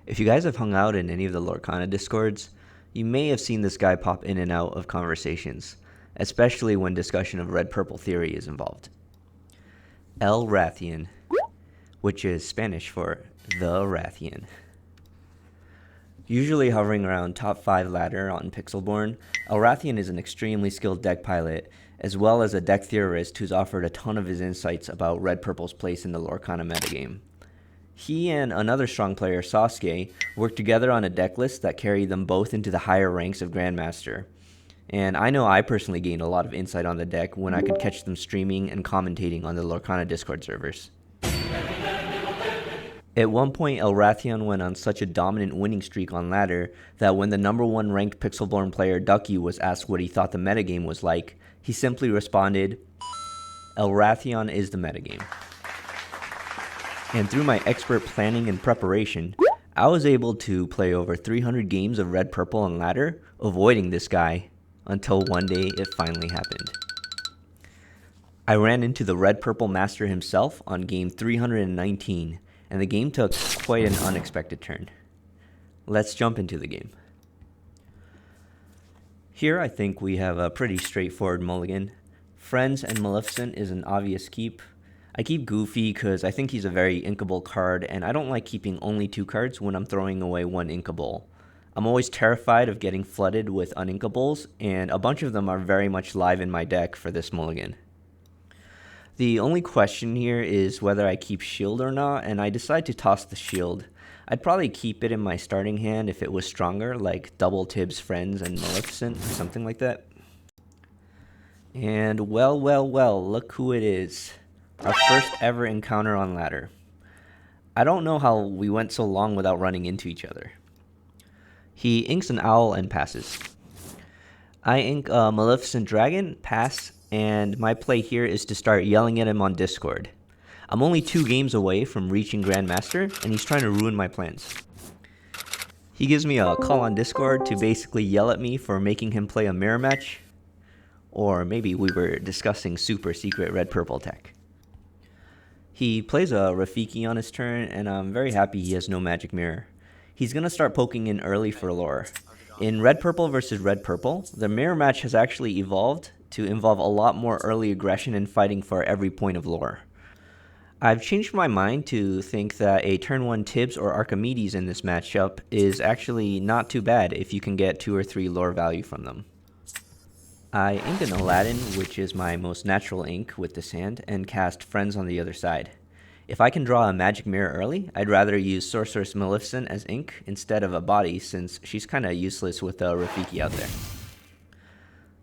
If you guys have hung out in any of the Lorcana discords, you may have seen this guy pop in and out of conversations, especially when discussion of red-purple theory is involved. Elrathion, which is Spanish for the Rathian. Usually hovering around top 5 ladder on Pixelborn, Elrathion is an extremely skilled deck pilot, as well as a deck theorist who's offered a ton of his insights about red-purple's place in the Lorcana metagame. He and another strong player, Sasuke, worked together on a deck list that carried them both into the higher ranks of Grandmaster. And I know I personally gained a lot of insight on the deck when I could catch them streaming and commentating on the Lorcana Discord servers. At one point, Elrathion went on such a dominant winning streak on ladder that when the number 1 ranked Pixelborn player Ducky was asked what he thought the metagame was like, he simply responded, "Elrathion is the metagame." And through my expert planning and preparation, I was able to play over 300 games of red, purple, and ladder, avoiding this guy, until one day it finally happened. I ran into the red-purple master himself on game 319, and the game took quite an unexpected turn. Let's jump into the game. Here I think we have a pretty straightforward mulligan. Friends and Maleficent is an obvious keep. I keep Goofy because I think he's a very inkable card, and I don't like keeping only 2 cards when I'm throwing away 1 inkable. I'm always terrified of getting flooded with uninkables, and a bunch of them are very much live in my deck for this mulligan. The only question here is whether I keep Shield or not, and I decide to toss the Shield. I'd probably keep it in my starting hand if it was stronger, like double Tibbs Friends and Maleficent, or something like that. And well, look who it is. Our first ever encounter on ladder. I don't know how we went so long without running into each other. He inks an owl and passes. I ink a Maleficent Dragon, pass, and my play here is to start yelling at him on Discord. I'm only 2 games away from reaching Grandmaster, and he's trying to ruin my plans. He gives me a call on Discord to basically yell at me for making him play a mirror match. Or maybe we were discussing super secret red-purple tech. He plays a Rafiki on his turn, and I'm very happy he has no magic mirror. He's going to start poking in early for lore. In red-purple versus red-purple, the mirror match has actually evolved to involve a lot more early aggression and fighting for every point of lore. I've changed my mind to think that a turn 1 Tibbs or Archimedes in this matchup is actually not too bad if you can get 2 or 3 lore value from them. I ink an Aladdin, which is my most natural ink with this hand, and cast Friends on the other side. If I can draw a magic mirror early, I'd rather use Sorceress Maleficent as ink instead of a body, since she's kinda useless with a Rafiki out there.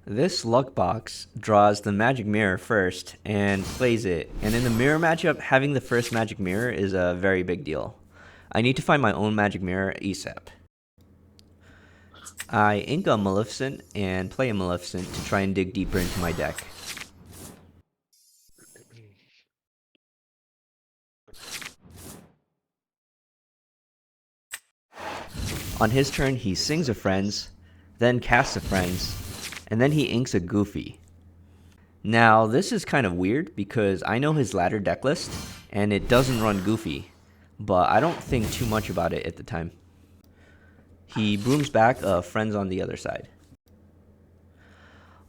This luck box draws the magic mirror first and plays it, and in the mirror matchup, having the first magic mirror is a very big deal. I need to find my own magic mirror ASAP. I ink a Maleficent and play a Maleficent to try and dig deeper into my deck. On his turn, he sings a Friends, then casts a Friends, and then he inks a Goofy. Now, this is kind of weird because I know his ladder deck list, and it doesn't run Goofy, but I don't think too much about it at the time. He brooms back a Friends on the other side.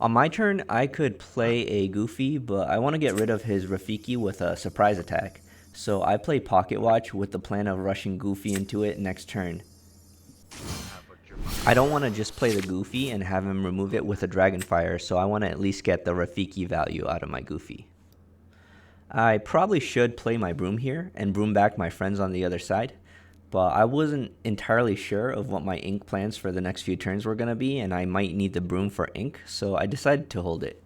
On my turn, I could play a Goofy, but I want to get rid of his Rafiki with a surprise attack, so I play Pocket Watch with the plan of rushing Goofy into it next turn. I don't want to just play the Goofy and have him remove it with a Dragonfire, so I want to at least get the Rafiki value out of my Goofy. I probably should play my Broom here and broom back my Friends on the other side, but I wasn't entirely sure of what my ink plans for the next few turns were going to be, and I might need the Broom for ink, so I decided to hold it.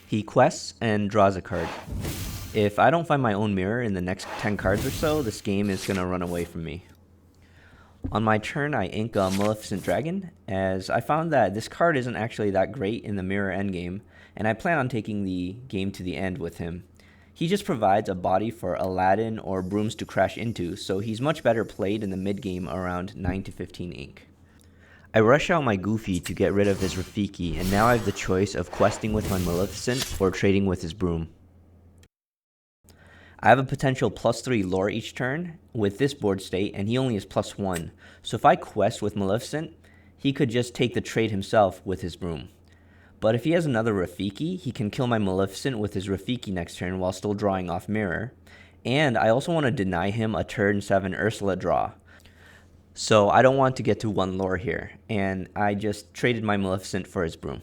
He quests and draws a card. If I don't find my own mirror in the next 10 cards or so, this game is going to run away from me. On my turn, I ink a Maleficent Dragon, as I found that this card isn't actually that great in the mirror endgame, and I plan on taking the game to the end with him. He just provides a body for Aladdin or Brooms to crash into, so he's much better played in the mid-game around 9 to 15 ink. I rush out my Goofy to get rid of his Rafiki, and now I have the choice of questing with my Maleficent or trading with his Broom. I have a potential +3 lore each turn with this board state, and he only is +1. So if I quest with Maleficent, he could just take the trade himself with his broom. But if he has another Rafiki, he can kill my Maleficent with his Rafiki next turn while still drawing off Mirror. And I also want to deny him a turn 7 Ursula draw. So I don't want to get to 1 lore here, and I just traded my Maleficent for his broom.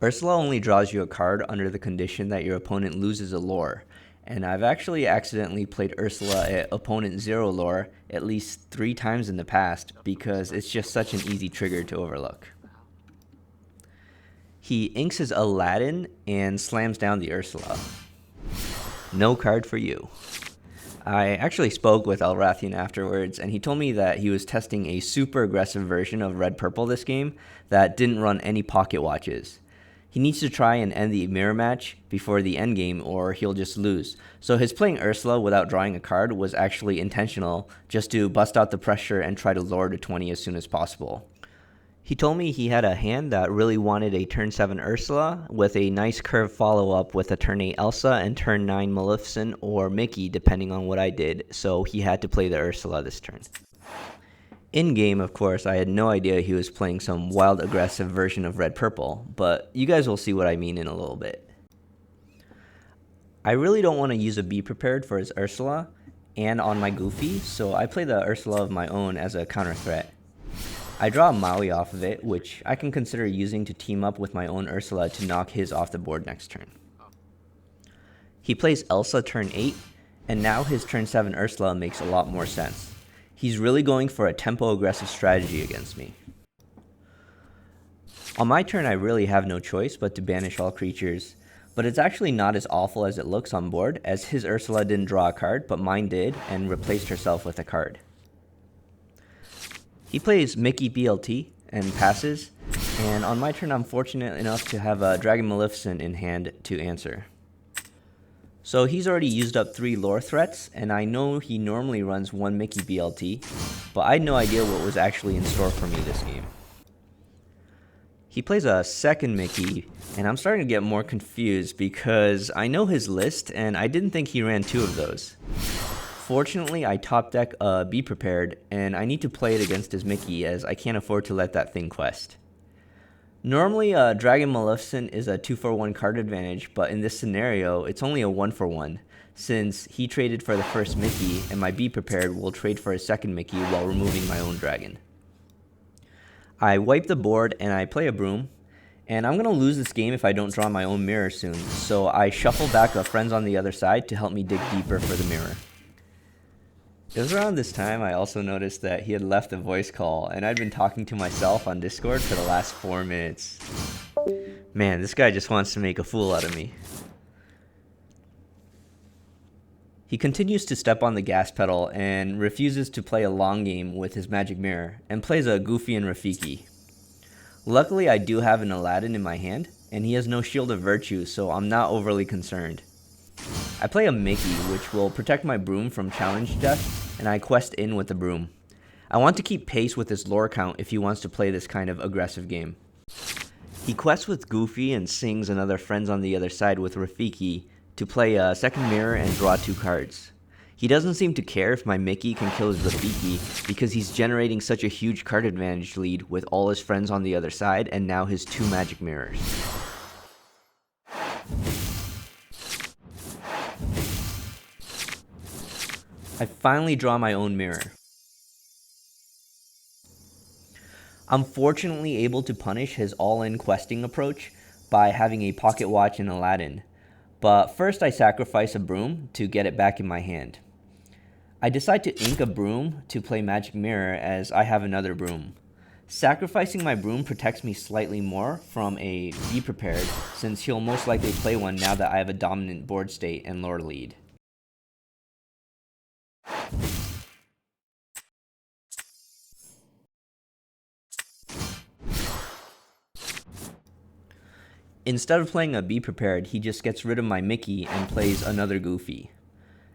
Ursula only draws you a card under the condition that your opponent loses a lore, and I've actually accidentally played Ursula at opponent 0 lore at least 3 times in the past because it's just such an easy trigger to overlook. He inks his Aladdin and slams down the Ursula. No card for you. I actually spoke with Elrathion afterwards, and he told me that he was testing a super aggressive version of red-purple this game that didn't run any pocket watches. He needs to try and end the mirror match before the end game or he'll just lose. So his playing Ursula without drawing a card was actually intentional, just to bust out the pressure and try to lure to 20 as soon as possible. He told me he had a hand that really wanted a turn 7 Ursula with a nice curve follow-up with a turn 8 Elsa and turn 9 Maleficent or Mickey depending on what I did, so he had to play the Ursula this turn. In-game, of course, I had no idea he was playing some wild aggressive version of red-purple, but you guys will see what I mean in a little bit. I really don't want to use a Be Prepared for his Ursula and on my Goofy, so I play the Ursula of my own as a counter threat. I draw a Maui off of it, which I can consider using to team up with my own Ursula to knock his off the board next turn. He plays Elsa turn 8, and now his turn 7 Ursula makes a lot more sense. He's really going for a tempo-aggressive strategy against me. On my turn, I really have no choice but to banish all creatures, but it's actually not as awful as it looks on board, as his Ursula didn't draw a card, but mine did, and replaced herself with a card. He plays Mickey BLT and passes, and on my turn I'm fortunate enough to have a Dragon Maleficent in hand to answer. So he's already used up 3 lore threats, and I know he normally runs 1 Mickey BLT, but I had no idea what was actually in store for me this game. He plays a second Mickey, and I'm starting to get more confused because I know his list, and I didn't think he ran 2 of those. Fortunately, I top deck Be Prepared, and I need to play it against his Mickey as I can't afford to let that thing quest. Normally, Dragon Maleficent is a 2-for-1 card advantage, but in this scenario, it's only a 1-for-1, since he traded for the first Mickey, and my Be Prepared will trade for a second Mickey while removing my own dragon. I wipe the board, and I play a broom, and I'm going to lose this game if I don't draw my own mirror soon, so I shuffle back a Friends on the Other Side to help me dig deeper for the mirror. It was around this time I also noticed that he had left a voice call, and I'd been talking to myself on Discord for the last 4 minutes. Man, this guy just wants to make a fool out of me. He continues to step on the gas pedal and refuses to play a long game with his magic mirror, and plays a Goofy and Rafiki. Luckily, I do have an Aladdin in my hand, and he has no Shield of Virtue, so I'm not overly concerned. I play a Mickey, which will protect my broom from challenge death, and I quest in with the broom. I want to keep pace with his lore count if he wants to play this kind of aggressive game. He quests with Goofy and sings another Friends on the Other Side with Rafiki to play a second mirror and draw 2 cards. He doesn't seem to care if my Mickey can kill his Rafiki because he's generating such a huge card advantage lead with all his Friends on the Other Side and now his 2 magic mirrors. I finally draw my own mirror. I'm fortunately able to punish his all-in questing approach by having a pocket watch in Aladdin, but first I sacrifice a broom to get it back in my hand. I decide to ink a broom to play Magic Mirror as I have another broom. Sacrificing my broom protects me slightly more from a Be Prepared, since he'll most likely play one now that I have a dominant board state and lore lead. Instead of playing a Be Prepared, he just gets rid of my Mickey and plays another Goofy.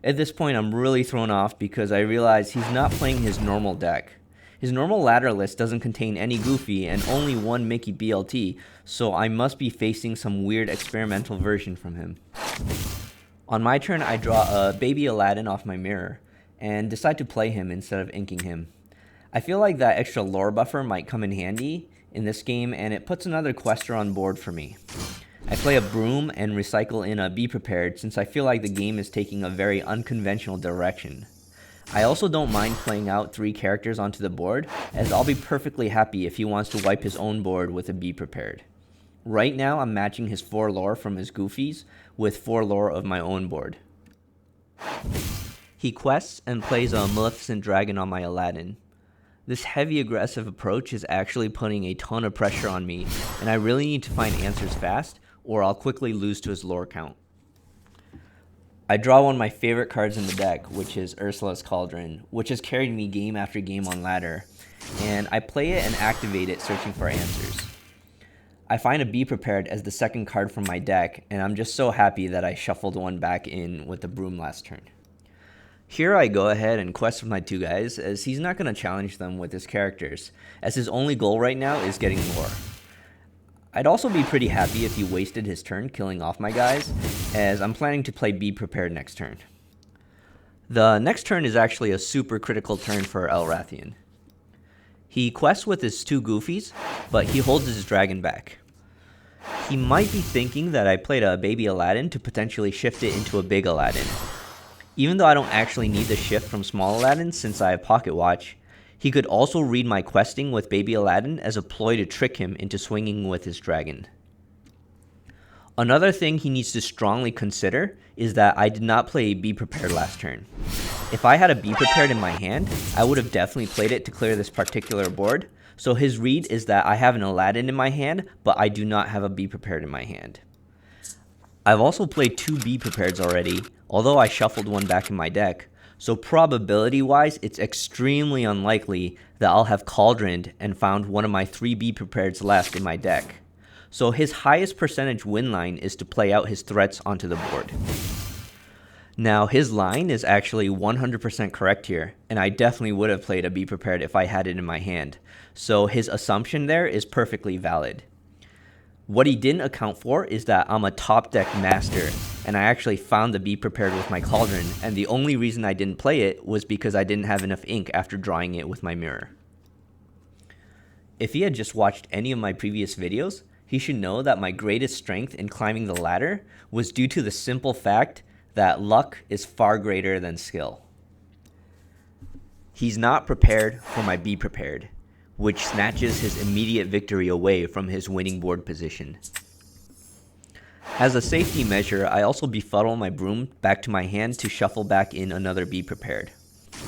At this point, I'm really thrown off because I realize he's not playing his normal deck. His normal ladder list doesn't contain any Goofy and only 1 Mickey BLT, so I must be facing some weird experimental version from him. On my turn, I draw a baby Aladdin off my mirror, and decide to play him instead of inking him. I feel like that extra lore buffer might come in handy in this game, and it puts another quester on board for me. I play a broom and recycle in a Be Prepared since I feel like the game is taking a very unconventional direction. I also don't mind playing out 3 characters onto the board, as I'll be perfectly happy if he wants to wipe his own board with a Be Prepared. Right now I'm matching his 4 lore from his Goofies with 4 lore of my own board. He quests and plays a Maleficent Dragon on my Aladdin. This heavy aggressive approach is actually putting a ton of pressure on me, and I really need to find answers fast or I'll quickly lose to his lore count. I draw one of my favorite cards in the deck, which is Ursula's Cauldron, which has carried me game after game on ladder, and I play it and activate it searching for answers. I find a Be Prepared as the second card from my deck, and I'm just so happy that I shuffled one back in with the broom last turn. Here I go ahead and quest with my 2 guys, as he's not going to challenge them with his characters, as his only goal right now is getting lore. I'd also be pretty happy if he wasted his turn killing off my guys, as I'm planning to play Be Prepared next turn. The next turn is actually a super critical turn for Elrathion. He quests with his 2 Goofies, but he holds his dragon back. He might be thinking that I played a baby Aladdin to potentially shift it into a big Aladdin. Even though I don't actually need the shift from small Aladdin since I have Pocket Watch, he could also read my questing with baby Aladdin as a ploy to trick him into swinging with his dragon. Another thing he needs to strongly consider is that I did not play Be Prepared last turn. If I had a Be Prepared in my hand, I would have definitely played it to clear this particular board, so his read is that I have an Aladdin in my hand, but I do not have a Be Prepared in my hand. I've also played 2 Be Prepareds already, although I shuffled one back in my deck, so probability-wise, it's extremely unlikely that I'll have Cauldroned and found one of my 3 Be Prepareds left in my deck. So his highest percentage win line is to play out his threats onto the board. Now his line is actually 100% correct here, and I definitely would have played a Be Prepared if I had it in my hand, so his assumption there is perfectly valid. What he didn't account for is that I'm a top deck master, and I actually found the Be Prepared with my Cauldron, and the only reason I didn't play it was because I didn't have enough ink after drawing it with my mirror. If he had just watched any of my previous videos, he should know that my greatest strength in climbing the ladder was due to the simple fact that luck is far greater than skill. He's not prepared for my Be Prepared, which snatches his immediate victory away from his winning board position. As a safety measure, I also befuddle my broom back to my hand to shuffle back in another Be Prepared.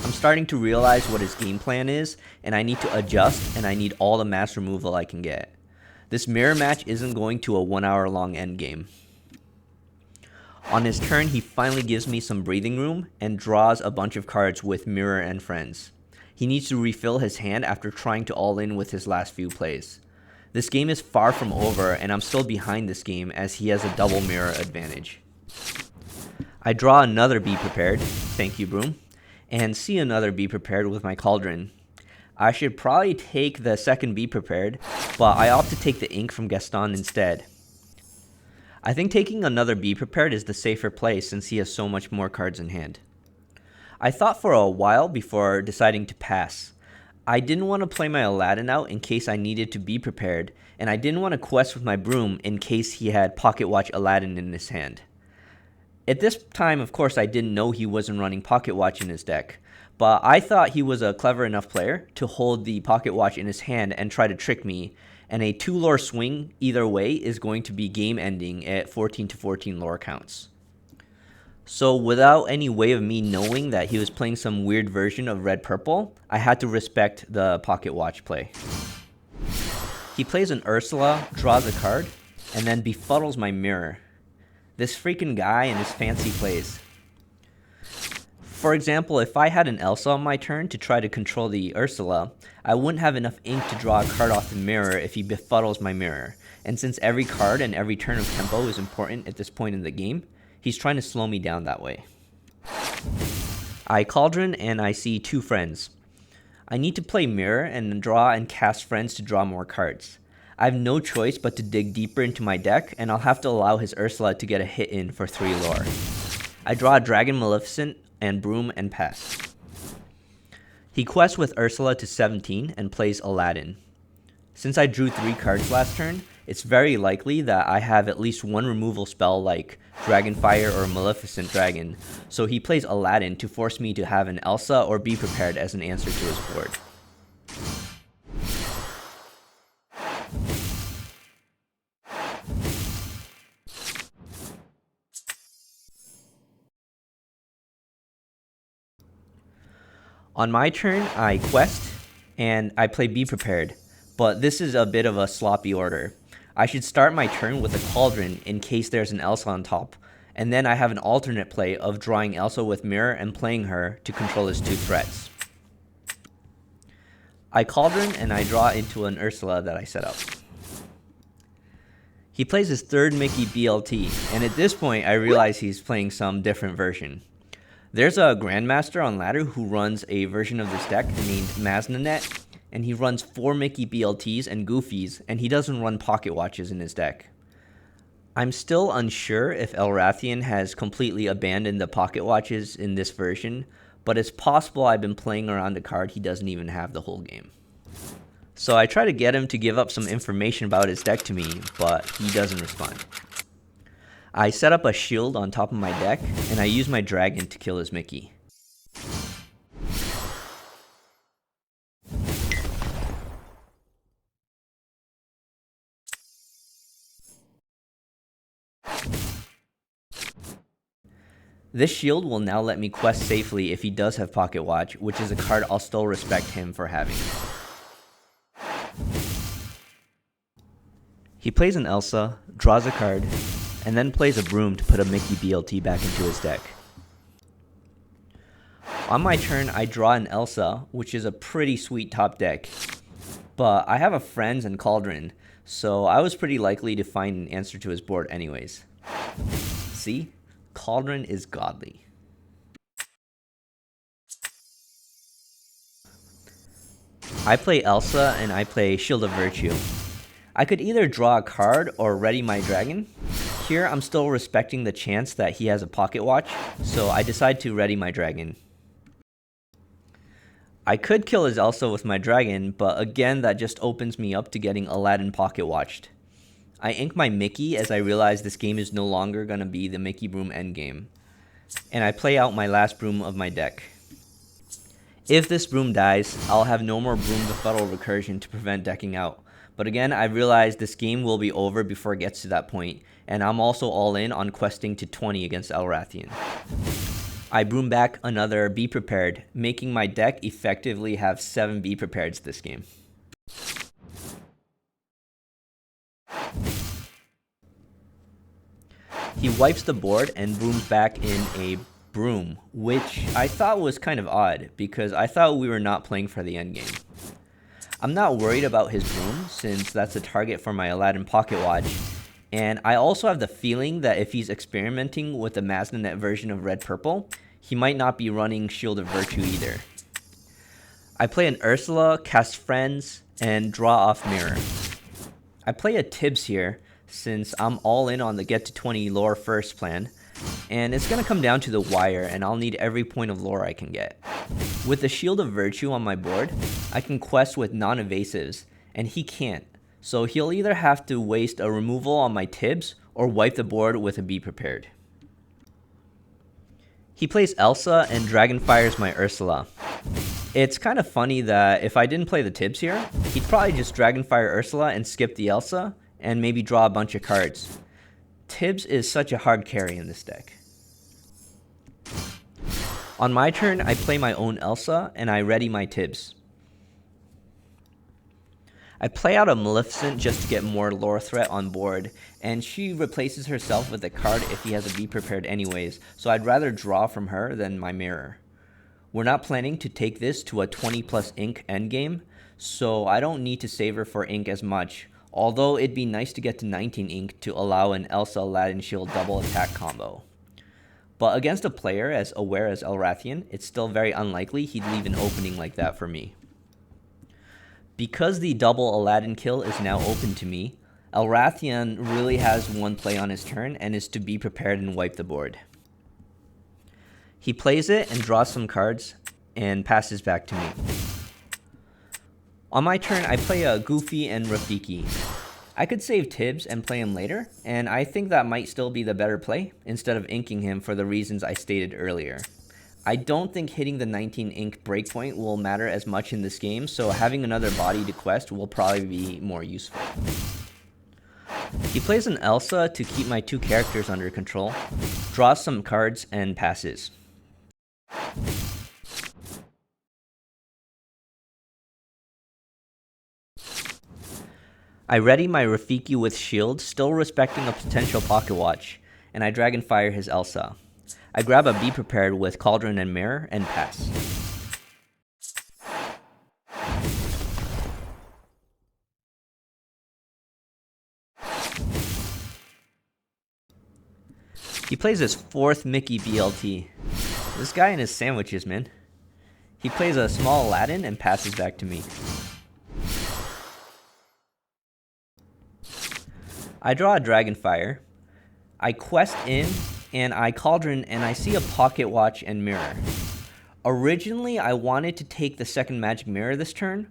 I'm starting to realize what his game plan is, and I need to adjust, and I need all the mass removal I can get. This mirror match isn't going to a 1 hour long endgame. On his turn, he finally gives me some breathing room and draws a bunch of cards with Mirror and Friends. He needs to refill his hand after trying to all in with his last few plays. This game is far from over, and I'm still behind this game as he has a double mirror advantage. I draw another Be Prepared, thank you broom, and see another Be Prepared with my Cauldron. I should probably take the second Be Prepared, but I opt to take the ink from Gaston instead. I think taking another Be Prepared is the safer play since he has so much more cards in hand. I thought for a while before deciding to pass. I didn't want to play my Aladdin out in case I needed to Be Prepared, and I didn't want to quest with my broom in case he had Pocket Watch Aladdin in his hand. At this time, of course, I didn't know he wasn't running Pocket Watch in his deck, but I thought he was a clever enough player to hold the Pocket Watch in his hand and try to trick me, and a 2 lore swing either way is going to be game ending at 14 to 14 lore counts. So without any way of me knowing that he was playing some weird version of red-purple, I had to respect the Pocket Watch play. He plays an Ursula, draws a card, and then befuddles my mirror. This freaking guy and his fancy plays. For example, if I had an Elsa on my turn to try to control the Ursula, I wouldn't have enough ink to draw a card off the mirror if he befuddles my mirror. And since every card and every turn of tempo is important at this point in the game, he's trying to slow me down that way. I Cauldron and I see 2 friends. I need to play Mirror and draw and cast Friends to draw more cards. I have no choice but to dig deeper into my deck, and I'll have to allow his Ursula to get a hit in for 3 lore. I draw a Dragon Maleficent and Broom and pass. He quests with Ursula to 17 and plays Aladdin. Since I drew 3 cards last turn, it's very likely that I have at least one removal spell like Dragonfire or Maleficent Dragon, so he plays Aladdin to force me to have an Elsa or be prepared as an answer to his board. On my turn, I quest, and I play Be Prepared, but this is a bit of a sloppy order. I should start my turn with a Cauldron in case there's an Elsa on top, and then I have an alternate play of drawing Elsa with Mirror and playing her to control his 2 threats. I Cauldron and I draw into an Ursula that I set up. He plays his 3rd Mickey BLT, and at this point I realize he's playing some different version. There's a Grandmaster on ladder who runs a version of this deck named Maznanet, and he runs 4 Mickey BLTs and Goofies, and he doesn't run Pocket Watches in his deck. I'm still unsure if Elrathion has completely abandoned the Pocket Watches in this version, but it's possible I've been playing around a card he doesn't even have the whole game. So I try to get him to give up some information about his deck to me, but he doesn't respond. I set up a shield on top of my deck, and I use my dragon to kill his Mickey. This shield will now let me quest safely if he does have Pocket Watch, which is a card I'll still respect him for having. He plays an Elsa, draws a card, and then plays a Broom to put a Mickey BLT back into his deck. On my turn, I draw an Elsa, which is a pretty sweet top deck, but I have a Friends and Cauldron, so I was pretty likely to find an answer to his board anyways. See? Cauldron is godly. I play Elsa and I play Shield of Virtue. I could either draw a card or ready my dragon. Here I'm still respecting the chance that he has a Pocket Watch, so I decide to ready my dragon. I could kill his Elsa with my dragon, but again that just opens me up to getting Aladdin Pocket Watched. I ink my Mickey as I realize this game is no longer going to be the Mickey Broom endgame, and I play out my last Broom of my deck. If this Broom dies, I'll have no more Broom Befuddle Recursion to prevent decking out. But again, I realize this game will be over before it gets to that point, and I'm also all in on questing to 20 against Elrathion. I Broom back another Be Prepared, making my deck effectively have 7 Be Prepareds this game. He wipes the board and brooms back in a Broom, which I thought was kind of odd, because I thought we were not playing for the endgame. I'm not worried about his Broom, since that's a target for my Aladdin Pocket Watch, and I also have the feeling that if he's experimenting with the Maznanet version of Red-Purple, he might not be running Shield of Virtue either. I play an Ursula, cast Friends, and draw off Mirror. I play a Tibbs here, since I'm all in on the get to 20 lore first plan, and it's going to come down to the wire, and I'll need every point of lore I can get. With the Shield of Virtue on my board, I can quest with non-evasives, and he can't, so he'll either have to waste a removal on my Tibbs or wipe the board with a Be Prepared. He plays Elsa and Dragonfires my Ursula. It's kind of funny that if I didn't play the Tibbs here, he'd probably just Dragonfire Ursula and skip the Elsa, and maybe draw a bunch of cards. Tibbs is such a hard carry in this deck. On my turn, I play my own Elsa, and I ready my Tibbs. I play out a Maleficent just to get more lore threat on board, and she replaces herself with a card if he has a Be Prepared anyways, so I'd rather draw from her than my Mirror. We're not planning to take this to a 20 plus ink endgame, so I don't need to save her for ink as much, although it'd be nice to get to 19 ink to allow an Elsa Aladdin Shield double attack combo. But against a player as aware as Elrathion, it's still very unlikely he'd leave an opening like that for me. Because the double Aladdin kill is now open to me, Elrathion really has one play on his turn, and is to Be Prepared and wipe the board. He plays it and draws some cards and passes back to me. On my turn, I play a Goofy and Rafiki. I could save Tibbs and play him later, and I think that might still be the better play, instead of inking him for the reasons I stated earlier. I don't think hitting the 19 ink breakpoint will matter as much in this game, so having another body to quest will probably be more useful. He plays an Elsa to keep my two characters under control, draws some cards, and passes. I ready my Rafiki with shield, still respecting a potential pocket watch, and I Dragonfire his Elsa. I grab a Be Prepared with Cauldron and Mirror, and pass. He plays his fourth Mickey BLT. This guy and his sandwiches, man. He plays a small Aladdin and passes back to me. I draw a Dragonfire. I quest in, and I Cauldron, and I see a Pocket Watch and Mirror. Originally, I wanted to take the second Magic Mirror this turn,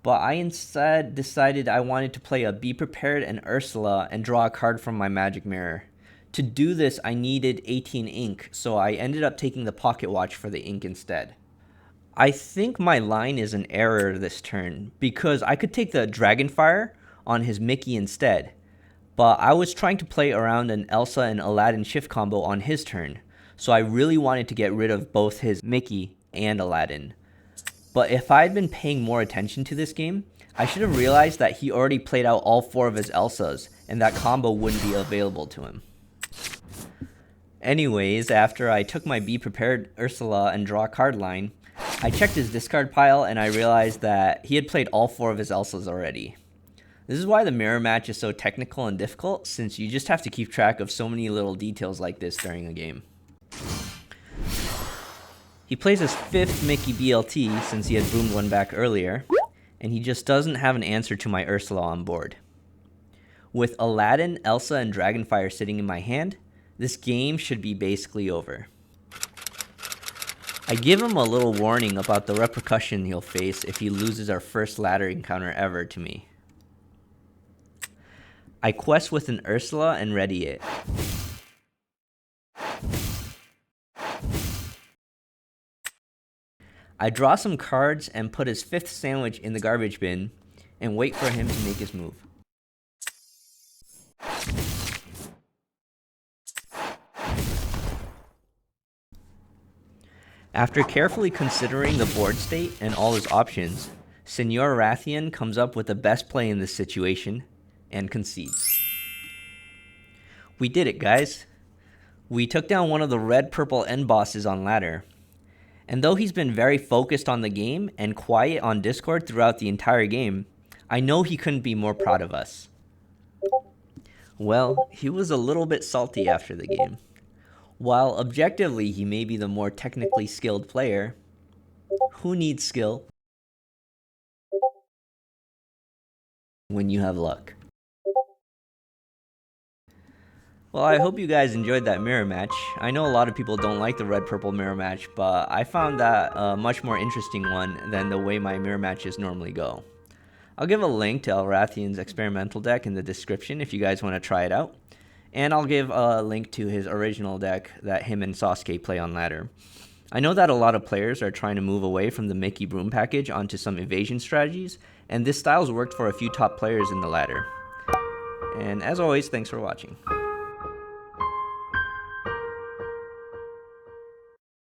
but I instead decided I wanted to play a Be Prepared and Ursula and draw a card from my Magic Mirror. To do this, I needed 18 ink, so I ended up taking the Pocket Watch for the ink instead. I think my line is an error this turn, because I could take the Dragonfire on his Mickey instead, but I was trying to play around an Elsa and Aladdin shift combo on his turn, so I really wanted to get rid of both his Mickey and Aladdin. But if I had been paying more attention to this game, I should have realized that he already played out all 4 of his Elsas, and that combo wouldn't be available to him. Anyways, after I took my Be Prepared Ursula and draw card line, I checked his discard pile and I realized that he had played all 4 of his Elsas already. This is why the mirror match is so technical and difficult, since you just have to keep track of so many little details like this during a game. He plays his 5th Mickey BLT since he had boomed one back earlier, and he just doesn't have an answer to my Ursula on board. With Aladdin, Elsa, and Dragonfire sitting in my hand, this game should be basically over. I give him a little warning about the repercussion he'll face if he loses our first ladder encounter ever to me. I quest with an Ursula and ready it. I draw some cards and put his 5th sandwich in the garbage bin and wait for him to make his move. After carefully considering the board state and all his options, Senor Elrathion comes up with the best play in this situation and concedes. We did it, guys. We took down one of the red-purple end bosses on ladder. And though he's been very focused on the game and quiet on Discord throughout the entire game, I know he couldn't be more proud of us. Well, he was a little bit salty after the game. While objectively he may be the more technically skilled player, who needs skill when you have luck? Well, I hope you guys enjoyed that mirror match. I know a lot of people don't like the red-purple mirror match, but I found that a much more interesting one than the way my mirror matches normally go. I'll give a link to Elrathion's experimental deck in the description if you guys want to try it out. And I'll give a link to his original deck that him and Sasuke play on ladder. I know that a lot of players are trying to move away from the Mickey Broom package onto some evasion strategies, and this style's worked for a few top players in the ladder. And as always, thanks for watching.